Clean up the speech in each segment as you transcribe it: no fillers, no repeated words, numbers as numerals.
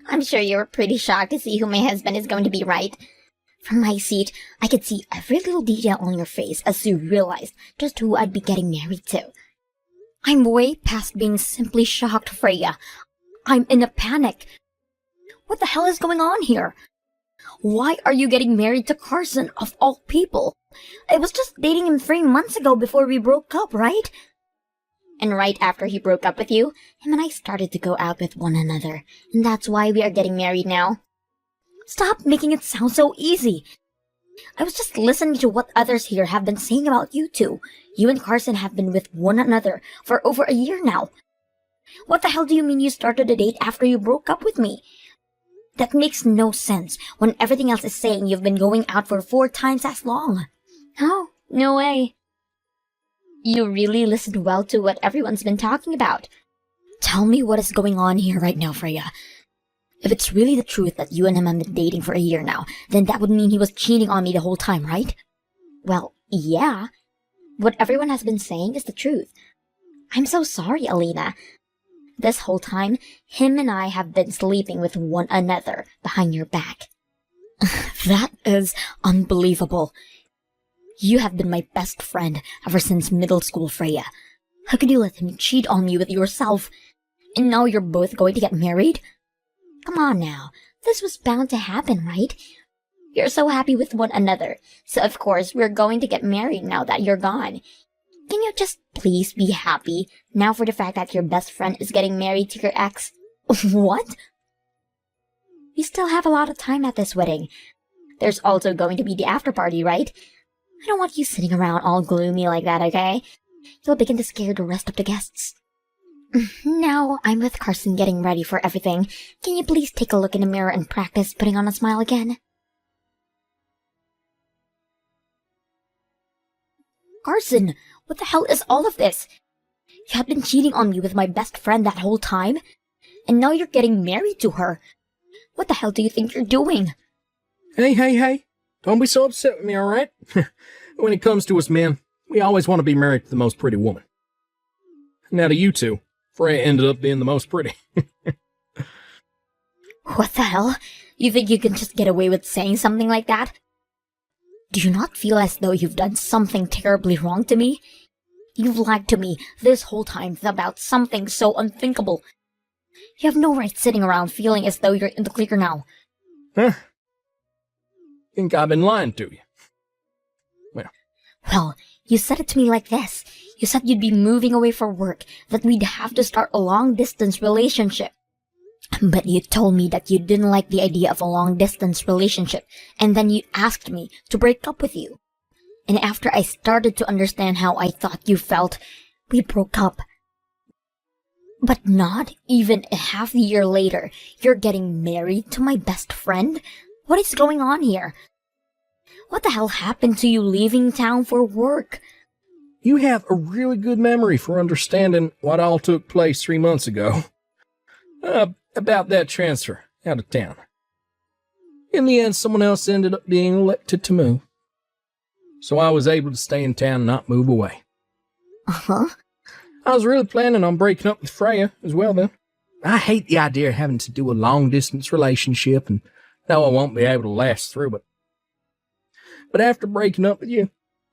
I'm sure you were pretty shocked to see who my husband is going to be, right? From my seat, I could see every little detail on your face as you realized just who I'd be getting married to. I'm way past being simply shocked, Freya. I'm in a panic. What the hell is going on here? Why are you getting married to Carson, of all people? I was just dating him 3 months ago before we broke up, right? And right after he broke up with you, him and I started to go out with one another, and that's why we are getting married now. Stop making it sound so easy. I was just listening to what others here have been saying about you two. You and Carson have been with one another for over a year now. What the hell do you mean you started a date after you broke up with me? That makes no sense when everything else is saying you've been going out for 4 times as long. Oh, no way. You really listened well to what everyone's been talking about. Tell me what is going on here right now, Freya. If it's really the truth that you and him have been dating for a year now, then that would mean he was cheating on me the whole time, right? Well, yeah. What everyone has been saying is the truth. I'm so sorry, Alina. This whole time, him and I have been sleeping with one another behind your back. That is unbelievable. You have been my best friend ever since middle school, Freya. How could you let him cheat on you with yourself? And now you're both going to get married? Come on now, this was bound to happen, right? You're so happy with one another, so of course we're going to get married now that you're gone. Can you just please be happy now for the fact that your best friend is getting married to your ex? What? You still have a lot of time at this wedding. There's also going to be the after party, right? I don't want you sitting around all gloomy like that, okay? You'll begin to scare the rest of the guests. Now I'm with Carson getting ready for everything. Can you please take a look in the mirror and practice putting on a smile again? Carson, what the hell is all of this? You have been cheating on me with my best friend that whole time? And now you're getting married to her. What the hell do you think you're doing? Hey. Don't be so upset with me, alright? When it comes to us men, we always want to be married to the most pretty woman. Now to you two, Freya ended up being the most pretty. What the hell? You think you can just get away with saying something like that? Do you not feel as though you've done something terribly wrong to me? You've lied to me this whole time about something so unthinkable. You have no right sitting around feeling as though you're in the clear now. Huh? Think I've been lying to you? Well, you said it to me like this. You said you'd be moving away for work, that we'd have to start a long-distance relationship. But you told me that you didn't like the idea of a long-distance relationship, and then you asked me to break up with you. And after I started to understand how I thought you felt, we broke up. But not even a half a year later, you're getting married to my best friend? What is going on here? What the hell happened to you leaving town for work? You have a really good memory for understanding what all took place 3 months ago. About that transfer out of town. In the end, someone else ended up being elected to move. So I was able to stay in town and not move away. Uh-huh. I was really planning on breaking up with Freya as well then. I hate the idea of having to do a long-distance relationship and know I won't be able to last through it. But after breaking up with you,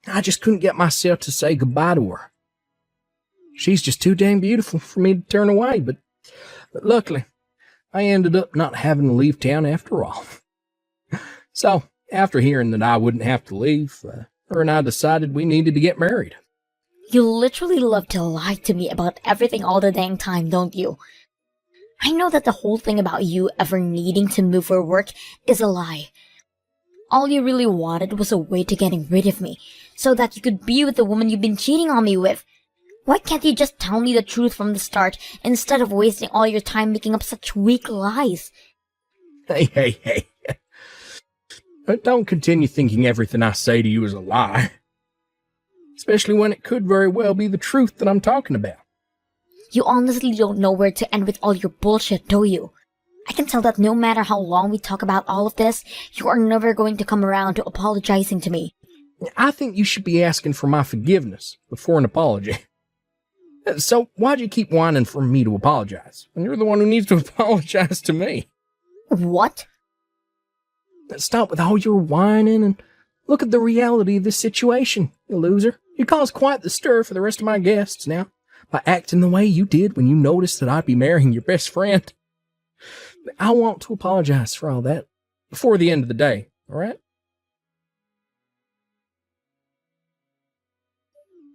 I just couldn't get myself to say goodbye to her. She's just too dang beautiful for me to turn away, but luckily, I ended up not having to leave town after all. So, after hearing that I wouldn't have to leave, her and I decided we needed to get married. You literally love to lie to me about everything all the dang time, don't you? I know that the whole thing about you ever needing to move for work is a lie. All you really wanted was a way to getting rid of me, so that you could be with the woman you've been cheating on me with. Why can't you just tell me the truth from the start, instead of wasting all your time making up such weak lies? Hey. Don't continue thinking everything I say to you is a lie. Especially when it could very well be the truth that I'm talking about. You honestly don't know where to end with all your bullshit, do you? I can tell that no matter how long we talk about all of this, you are never going to come around to apologizing to me. I think you should be asking for my forgiveness before an apology. So why'd you keep whining for me to apologize when you're the one who needs to apologize to me? What? Stop with all your whining and look at the reality of this situation, you loser. You caused quite the stir for the rest of my guests now by acting the way you did when you noticed that I'd be marrying your best friend. I want to apologize for all that before the end of the day, all right?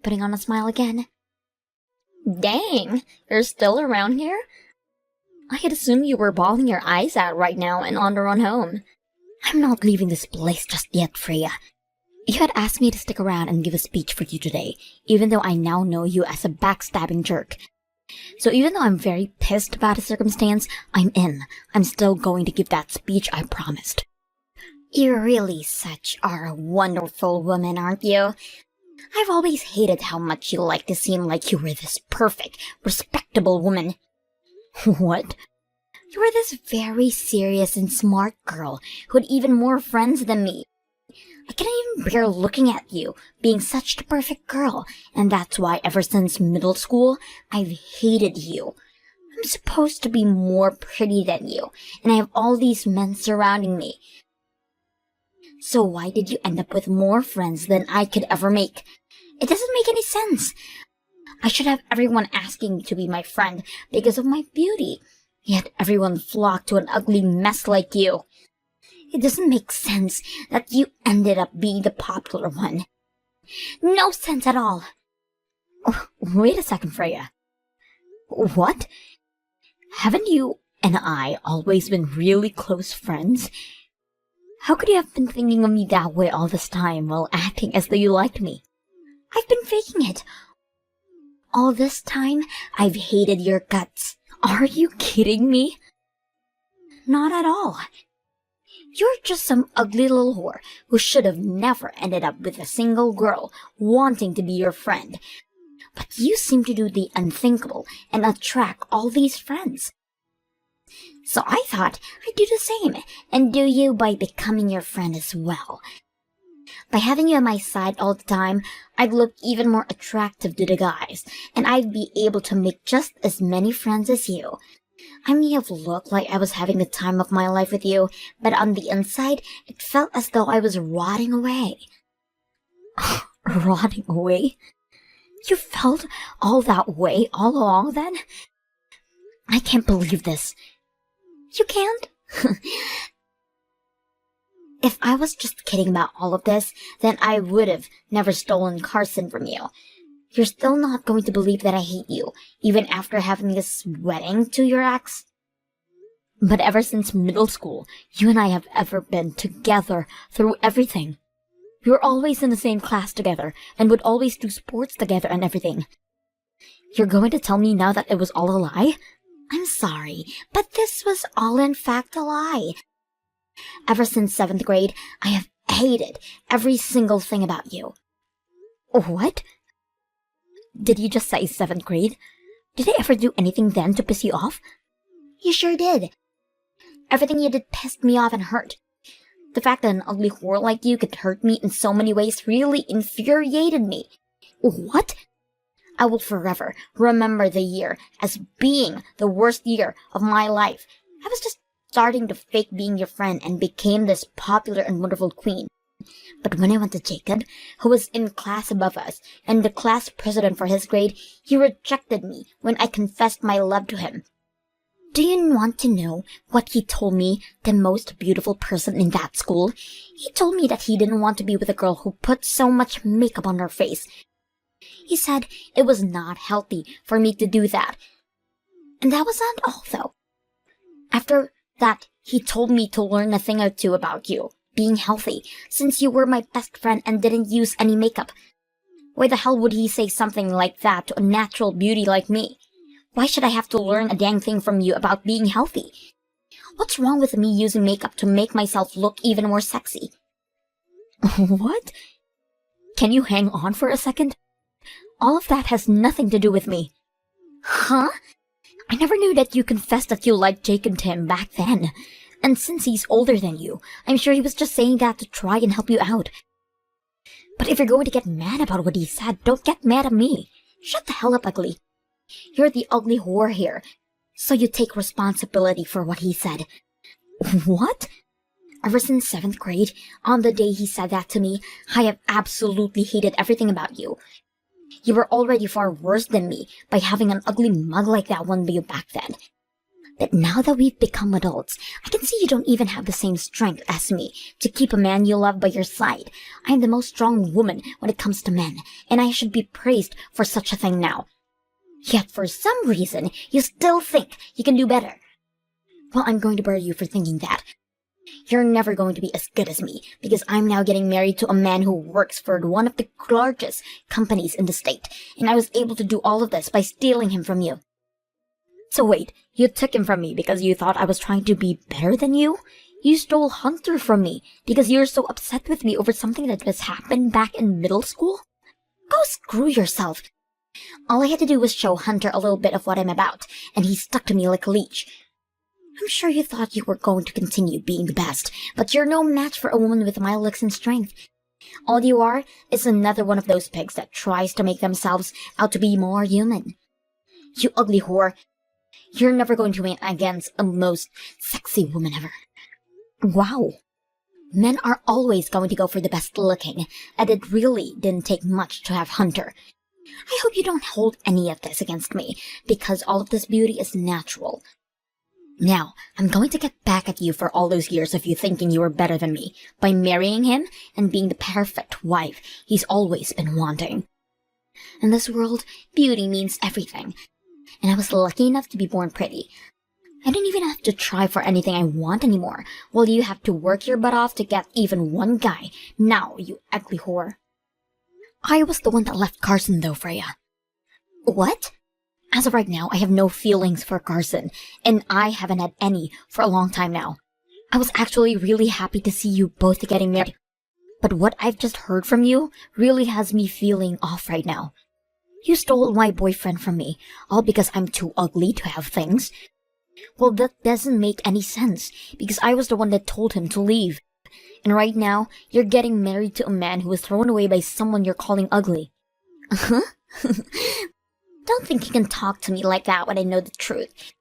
Putting on a smile again. Dang, you're still around here? I had assumed you were bawling your eyes out right now and on the run home. I'm not leaving this place just yet, Freya. You had asked me to stick around and give a speech for you today, even though I now know you as a backstabbing jerk. So even though I'm very pissed about the circumstance, I'm in. I'm still going to give that speech I promised. You really are a wonderful woman, aren't you? I've always hated how much you like to seem like you were this perfect, respectable woman. What? You were this very serious and smart girl who had even more friends than me. I can't even bear looking at you, being such the perfect girl, and that's why ever since middle school, I've hated you. I'm supposed to be more pretty than you, and I have all these men surrounding me. So why did you end up with more friends than I could ever make? It doesn't make any sense. I should have everyone asking to be my friend because of my beauty, yet everyone flocked to an ugly mess like you. It doesn't make sense that you ended up being the popular one. No sense at all. Oh, wait a second, Freya. What? Haven't you and I always been really close friends? How could you have been thinking of me that way all this time while acting as though you liked me? I've been faking it. All this time, I've hated your guts. Are you kidding me? Not at all. You're just some ugly little whore who should have never ended up with a single girl wanting to be your friend. But you seem to do the unthinkable and attract all these friends. So I thought I'd do the same and do you by becoming your friend as well. By having you on my side all the time, I'd look even more attractive to the guys, and I'd be able to make just as many friends as you. I may have looked like I was having the time of my life with you, but on the inside, it felt as though I was rotting away. Rotting away? You felt all that way all along then? I can't believe this. You can't? If I was just kidding about all of this, then I would have never stolen Carson from you. You're still not going to believe that I hate you, even after having this wedding to your ex? But ever since middle school, you and I have ever been together through everything. We were always in the same class together, and would always do sports together and everything. You're going to tell me now that it was all a lie? I'm sorry, but this was all in fact a lie. Ever since 7th grade, I have hated every single thing about you. What? Did you just say 7th grade? Did I ever do anything then to piss you off? You sure did. Everything you did pissed me off and hurt. The fact that an ugly whore like you could hurt me in so many ways really infuriated me. What? I will forever remember the year as being the worst year of my life. I was just starting to fake being your friend and became this popular and wonderful queen. But when I went to Jacob, who was in class above us and the class president for his grade, he rejected me when I confessed my love to him. Do you want to know what he told me, the most beautiful person in that school? He told me that he didn't want to be with a girl who put so much makeup on her face. He said it was not healthy for me to do that. And that was not all, though. After that, he told me to learn a thing or two about you, being healthy, since you were my best friend and didn't use any makeup. Why the hell would he say something like that to a natural beauty like me? Why should I have to learn a dang thing from you about being healthy? What's wrong with me using makeup to make myself look even more sexy? What? Can you hang on for a second? All of that has nothing to do with me. Huh? I never knew that you confessed that you liked Jake and Tim back then. And since he's older than you, I'm sure he was just saying that to try and help you out. But if you're going to get mad about what he said, don't get mad at me. Shut the hell up, ugly. You're the ugly whore here, so you take responsibility for what he said. What? Ever since 7th grade, on the day he said that to me, I have absolutely hated everything about you. You were already far worse than me by having an ugly mug like that one you back then. But now that we've become adults, I can see you don't even have the same strength as me to keep a man you love by your side. I am the most strong woman when it comes to men, and I should be praised for such a thing now. Yet for some reason, you still think you can do better. Well, I'm going to bury you for thinking that. You're never going to be as good as me, because I'm now getting married to a man who works for one of the largest companies in the state, and I was able to do all of this by stealing him from you. So wait, you took him from me because you thought I was trying to be better than you? You stole Hunter from me because you're so upset with me over something that just happened back in middle school? Go screw yourself. All I had to do was show Hunter a little bit of what I'm about, and he stuck to me like a leech. I'm sure you thought you were going to continue being the best, but you're no match for a woman with my looks and strength. All you are is another one of those pigs that tries to make themselves out to be more human. You ugly whore. You're never going to win against a most sexy woman ever. Wow. Men are always going to go for the best looking, and it really didn't take much to have Hunter. I hope you don't hold any of this against me, because all of this beauty is natural. Now, I'm going to get back at you for all those years of you thinking you were better than me, by marrying him and being the perfect wife he's always been wanting. In this world, beauty means everything. And I was lucky enough to be born pretty. I don't even have to try for anything I want anymore, while you have to work your butt off to get even one guy. Now, you ugly whore. I was the one that left Carson though, Freya. What? As of right now, I have no feelings for Carson, and I haven't had any for a long time now. I was actually really happy to see you both getting married. But what I've just heard from you really has me feeling off right now. You stole my boyfriend from me, all because I'm too ugly to have things. Well, that doesn't make any sense, because I was the one that told him to leave. And right now, you're getting married to a man who was thrown away by someone you're calling ugly. Huh? Don't think you can talk to me like that when I know the truth.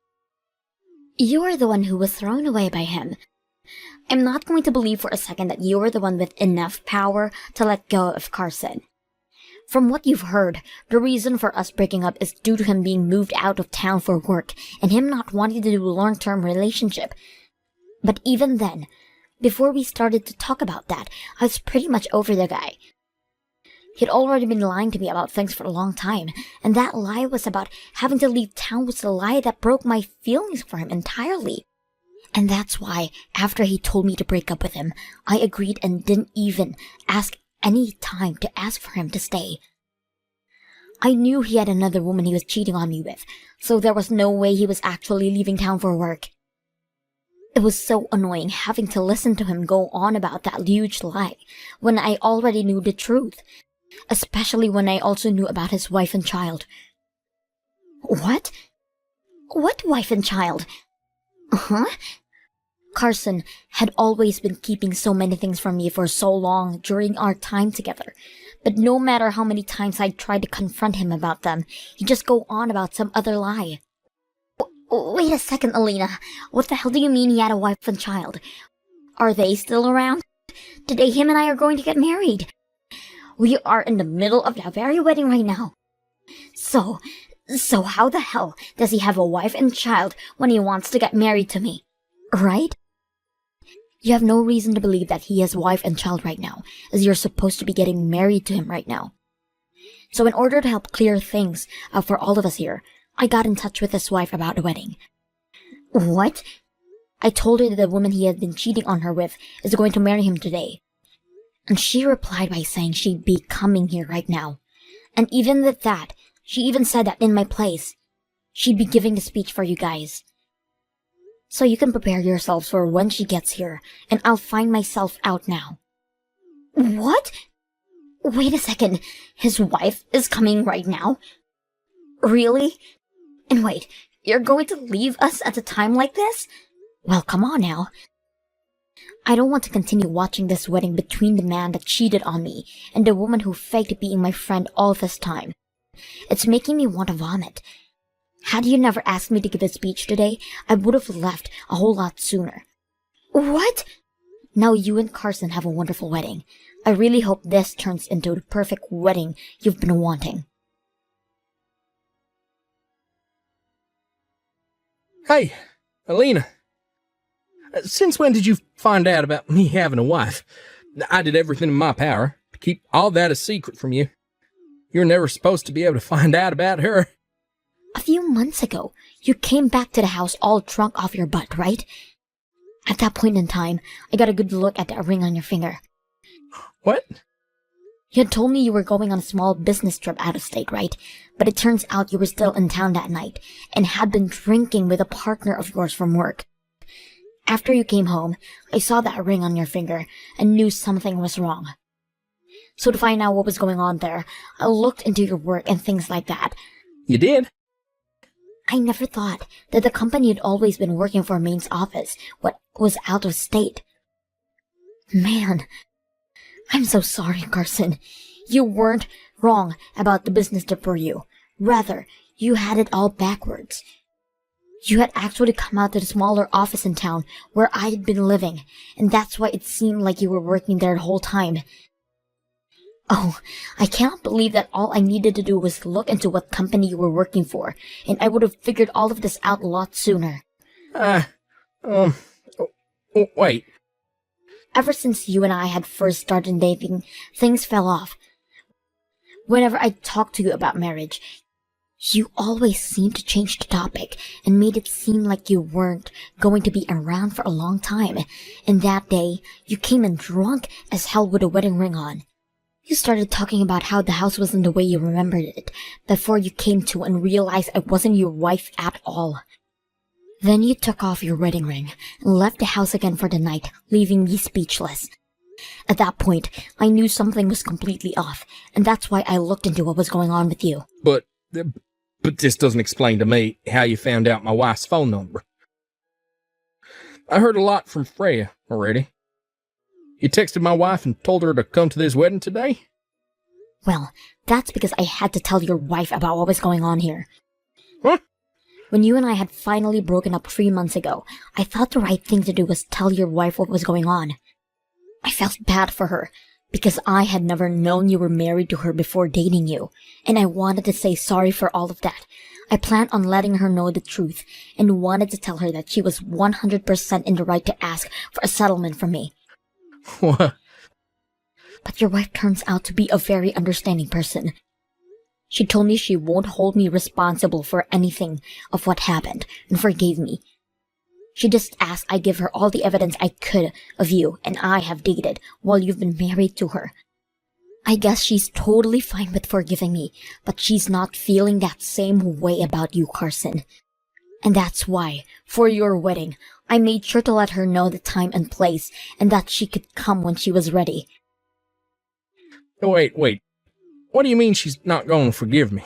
You're the one who was thrown away by him. I'm not going to believe for a second that you're the one with enough power to let go of Carson. From what you've heard, the reason for us breaking up is due to him being moved out of town for work and him not wanting to do a long-term relationship. But even then, before we started to talk about that, I was pretty much over the guy. He'd already been lying to me about things for a long time, and that lie was about having to leave town was the lie that broke my feelings for him entirely. And that's why, after he told me to break up with him, I agreed and didn't even ask any time to ask for him to stay. I knew he had another woman he was cheating on me with, so there was no way he was actually leaving town for work. It was so annoying having to listen to him go on about that huge lie when I already knew the truth, especially when I also knew about his wife and child. What? What wife and child? Huh? Carson had always been keeping so many things from me for so long during our time together, but no matter how many times I tried to confront him about them, he'd just go on about some other lie. Wait a second, Alina. What the hell do you mean he had a wife and child? Are they still around? Today him and I are going to get married. We are in the middle of that very wedding right now. So how the hell does he have a wife and child when he wants to get married to me? Right? You have no reason to believe that he has wife and child right now, as you're supposed to be getting married to him right now. So in order to help clear things up for all of us here, I got in touch with his wife about the wedding. What? I told her that the woman he had been cheating on her with is going to marry him today. And she replied by saying she'd be coming here right now. And even with that, she even said that in my place, she'd be giving the speech for you guys. So you can prepare yourselves for when she gets here, and I'll find myself out now. What? Wait a second, his wife is coming right now? Really? And wait, you're going to leave us at a time like this? Well, come on now. I don't want to continue watching this wedding between the man that cheated on me and the woman who faked being my friend all this time. It's making me want to vomit. Had you never asked me to give a speech today, I would have left a whole lot sooner. What? Now you and Carson have a wonderful wedding. I really hope this turns into the perfect wedding you've been wanting. Hey, Alina. Since when did you find out about me having a wife? I did everything in my power to keep all that a secret from you. You're never supposed to be able to find out about her. A few months ago, you came back to the house all drunk off your butt, right? At that point in time, I got a good look at that ring on your finger. What? You had told me you were going on a small business trip out of state, right? But it turns out you were still in town that night and had been drinking with a partner of yours from work. After you came home, I saw that ring on your finger and knew something was wrong. So to find out what was going on there, I looked into your work and things like that. You did? I never thought that the company had always been working for Maine's office was out of state. Man, I'm so sorry, Carson. You weren't wrong about the business trip for you. Rather, you had it all backwards. You had actually come out to the smaller office in town where I had been living, and that's why it seemed like you were working there the whole time. Oh, I cannot believe that all I needed to do was look into what company you were working for, and I would have figured all of this out a lot sooner. Wait. Ever since you and I had first started dating, things fell off. Whenever I talked to you about marriage, you always seemed to change the topic and made it seem like you weren't going to be around for a long time. And that day, you came in drunk as hell with a wedding ring on. You started talking about how the house wasn't the way you remembered it, before you came to and realized I wasn't your wife at all. Then you took off your wedding ring and left the house again for the night, leaving me speechless. At that point, I knew something was completely off, and that's why I looked into what was going on with you. But this doesn't explain to me how you found out my wife's phone number. I heard a lot from Freya already. You texted my wife and told her to come to this wedding today? Well, that's because I had to tell your wife about what was going on here. Huh? When you and I had finally broken up 3 months ago, I thought the right thing to do was tell your wife what was going on. I felt bad for her, because I had never known you were married to her before dating you, and I wanted to say sorry for all of that. I planned on letting her know the truth, and wanted to tell her that she was 100% in the right to ask for a settlement from me. What? But your wife turns out to be a very understanding person. She told me she won't hold me responsible for anything of what happened, and forgave me. She just asked I give her all the evidence I could of you and I have dated while you've been married to her. I guess she's totally fine with forgiving me, but she's not feeling that same way about you, Carson. And that's why, for your wedding, I made sure to let her know the time and place, and that she could come when she was ready. Wait. What do you mean she's not going to forgive me?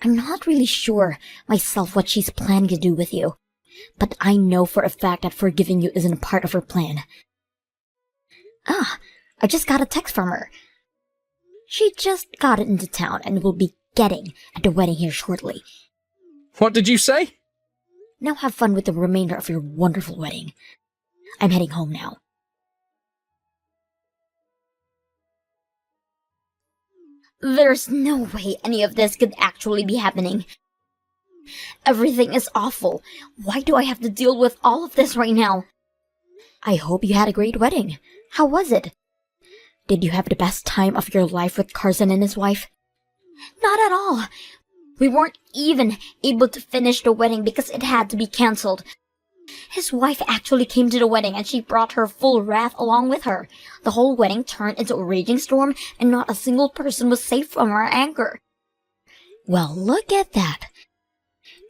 I'm not really sure myself what she's planning to do with you, but I know for a fact that forgiving you isn't part of her plan. I just got a text from her. She just got it into town and will be getting at the wedding here shortly. What did you say? Now have fun with the remainder of your wonderful wedding. I'm heading home now. There's no way any of this could actually be happening. Everything is awful. Why do I have to deal with all of this right now? I hope you had a great wedding. How was it? Did you have the best time of your life with Carson and his wife? Not at all. We weren't even able to finish the wedding because it had to be cancelled. His wife actually came to the wedding and she brought her full wrath along with her. The whole wedding turned into a raging storm and not a single person was safe from her anger. Well, look at that.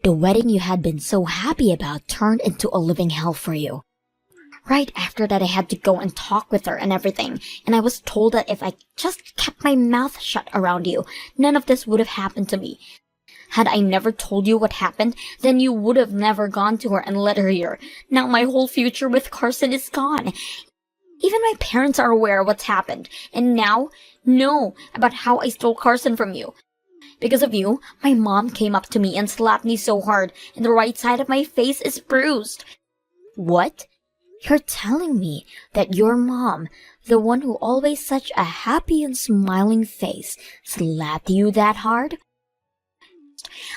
The wedding you had been so happy about turned into a living hell for you. Right after that, I had to go and talk with her and everything, and I was told that if I just kept my mouth shut around you, none of this would have happened to me. Had I never told you what happened, then you would have never gone to her and let her hear. Now my whole future with Carson is gone. Even my parents are aware of what's happened, and now know about how I stole Carson from you. Because of you, my mom came up to me and slapped me so hard, and the right side of my face is bruised. What? You're telling me that your mom, the one who always such a happy and smiling face, slapped you that hard?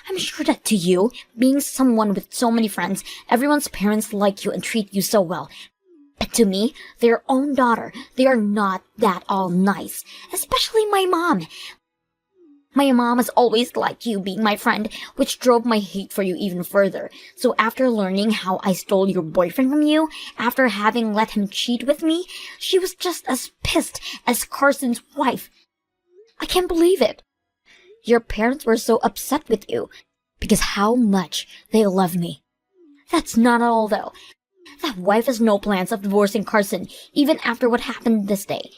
I'm sure that to you, being someone with so many friends, everyone's parents like you and treat you so well. But to me, their own daughter, they are not that all nice, especially my mom. My mom has always liked you being my friend, which drove my hate for you even further. So after learning how I stole your boyfriend from you, after having let him cheat with me, she was just as pissed as Carson's wife. I can't believe it. Your parents were so upset with you because how much they love me. That's not all though. That wife has no plans of divorcing Carson even after what happened this day.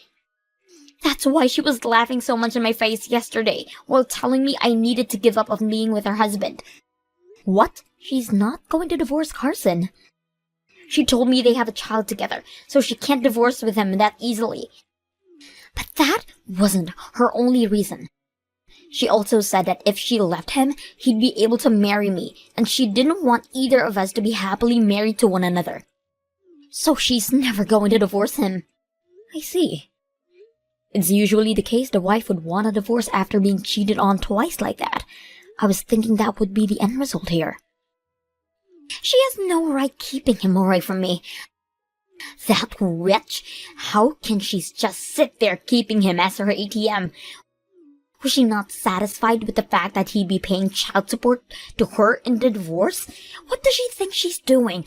That's why she was laughing so much in my face yesterday while telling me I needed to give up on being with her husband. What? She's not going to divorce Carson. She told me they have a child together, so she can't divorce with him that easily. But that wasn't her only reason. She also said that if she left him, he'd be able to marry me, and she didn't want either of us to be happily married to one another. So she's never going to divorce him. I see. It's usually the case the wife would want a divorce after being cheated on twice like that. I was thinking that would be the end result here. She has no right keeping him away from me. That wretch! How can she just sit there keeping him as her ATM? Was she not satisfied with the fact that he'd be paying child support to her in the divorce? What does she think she's doing?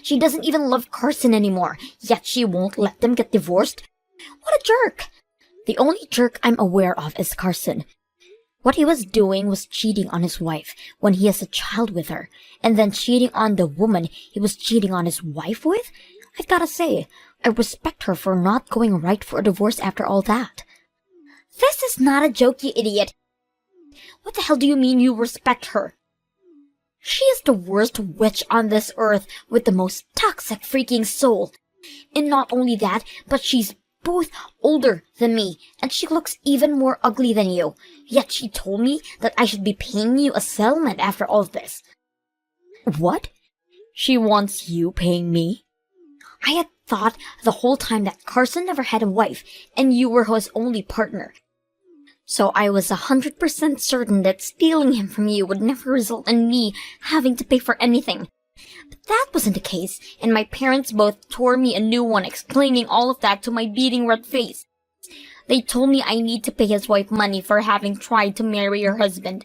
She doesn't even love Carson anymore, yet she won't let them get divorced? What a jerk! The only jerk I'm aware of is Carson. What he was doing was cheating on his wife when he has a child with her, and then cheating on the woman he was cheating on his wife with? I've gotta say, I respect her for not going right for a divorce after all that. This is not a joke, you idiot. What the hell do you mean you respect her? She is the worst witch on this earth with the most toxic freaking soul. And not only that, but she's both older than me, and she looks even more ugly than you. Yet she told me that I should be paying you a settlement after all this. What? She wants you paying me? I had thought the whole time that Carson never had a wife, and you were his only partner. So I was 100% certain that stealing him from you would never result in me having to pay for anything. But that wasn't the case, and my parents both tore me a new one explaining all of that to my beating red face. They told me I need to pay his wife money for having tried to marry her husband.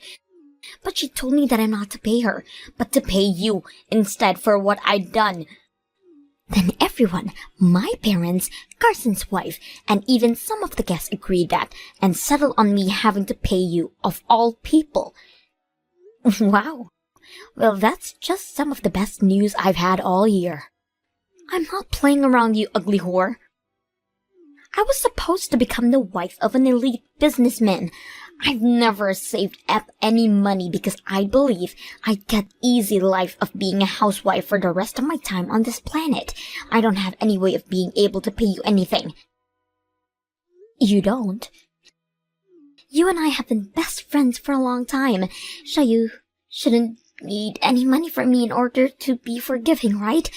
But she told me that I'm not to pay her, but to pay you instead for what I'd done. Then everyone, my parents, Carson's wife, and even some of the guests agreed that and settled on me having to pay you, of all people. Wow. Well, that's just some of the best news I've had all year. I'm not playing around, you ugly whore. I was supposed to become the wife of an elite businessman. I've never saved up any money because I believe I'd get easy life of being a housewife for the rest of my time on this planet. I don't have any way of being able to pay you anything. You don't? You and I have been best friends for a long time, so you shouldn't need any money from me in order to be forgiving, right?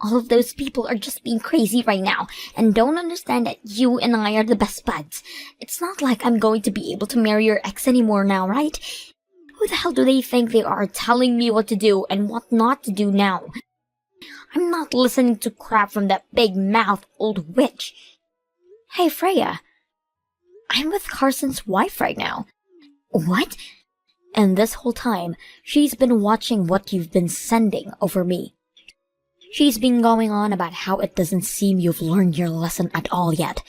All of those people are just being crazy right now and don't understand that you and I are the best buds. It's not like I'm going to be able to marry your ex anymore now, right? Who the hell do they think they are telling me what to do and what not to do now? I'm not listening to crap from that big-mouthed old witch. Hey, Freya. I'm with Carson's wife right now. What? And this whole time, she's been watching what you've been sending over me. She's been going on about how it doesn't seem you've learned your lesson at all yet.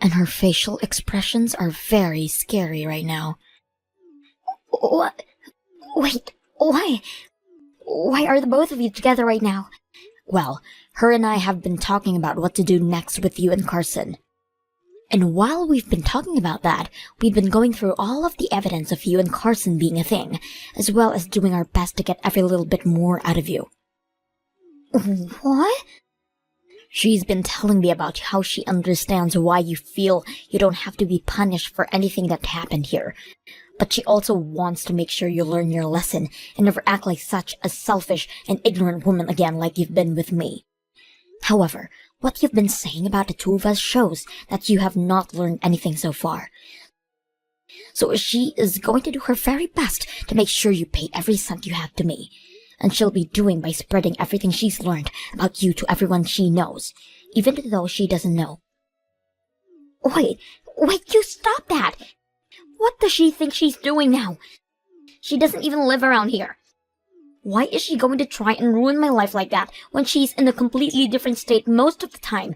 And her facial expressions are very scary right now. What? Wait, why? Why are the both of you together right now? Well, her and I have been talking about what to do next with you and Carson. And while we've been talking about that, we've been going through all of the evidence of you and Carson being a thing, as well as doing our best to get every little bit more out of you. What? She's been telling me about how she understands why you feel you don't have to be punished for anything that happened here. But she also wants to make sure you learn your lesson and never act like such a selfish and ignorant woman again like you've been with me. However, what you've been saying about the two of us shows that you have not learned anything so far. So she is going to do her very best to make sure you pay every cent you have to me. And she'll be doing by spreading everything she's learned about you to everyone she knows, even though she doesn't know. Wait, you stop that! What does she think she's doing now? She doesn't even live around here. Why is she going to try and ruin my life like that when she's in a completely different state most of the time?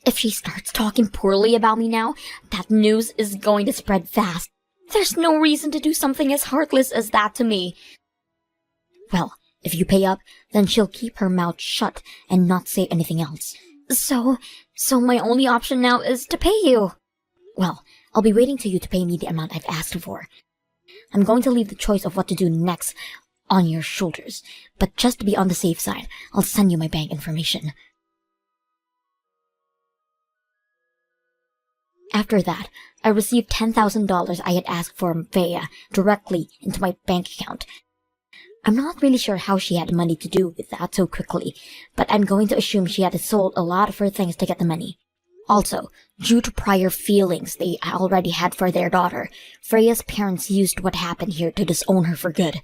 If she starts talking poorly about me now, that news is going to spread fast. There's no reason to do something as heartless as that to me. Well, if you pay up, then she'll keep her mouth shut and not say anything else. So my only option now is to pay you. Well, I'll be waiting till you to pay me the amount I've asked for. I'm going to leave the choice of what to do next on your shoulders, but just to be on the safe side, I'll send you my bank information. After that, I received $10,000 I had asked for Freya directly into my bank account. I'm not really sure how she had money to do with that so quickly, but I'm going to assume she had sold a lot of her things to get the money. Also, due to prior feelings they already had for their daughter, Freya's parents used what happened here to disown her for good,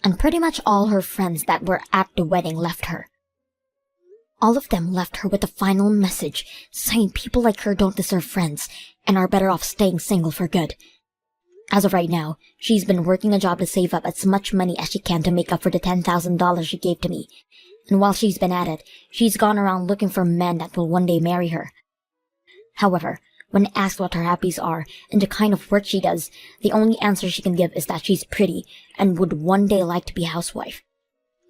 and pretty much all her friends that were at the wedding left her. All of them left her with a final message saying people like her don't deserve friends and are better off staying single for good. As of right now, she's been working a job to save up as much money as she can to make up for the $10,000 she gave to me. And while she's been at it, she's gone around looking for men that will one day marry her. However, when asked what her hobbies are and the kind of work she does, the only answer she can give is that she's pretty and would one day like to be a housewife.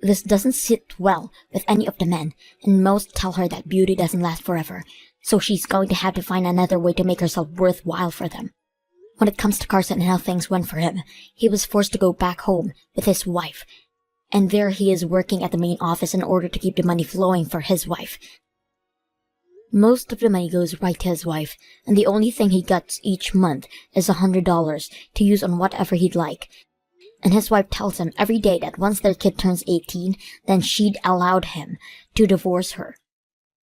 This doesn't sit well with any of the men, and most tell her that beauty doesn't last forever, so she's going to have to find another way to make herself worthwhile for them. When it comes to Carson and how things went for him, he was forced to go back home with his wife, and there he is working at the main office in order to keep the money flowing for his wife. Most of the money goes right to his wife, and the only thing he gets each month is $100 to use on whatever he'd like. And his wife tells him every day that once their kid turns 18, then she'd allowed him to divorce her.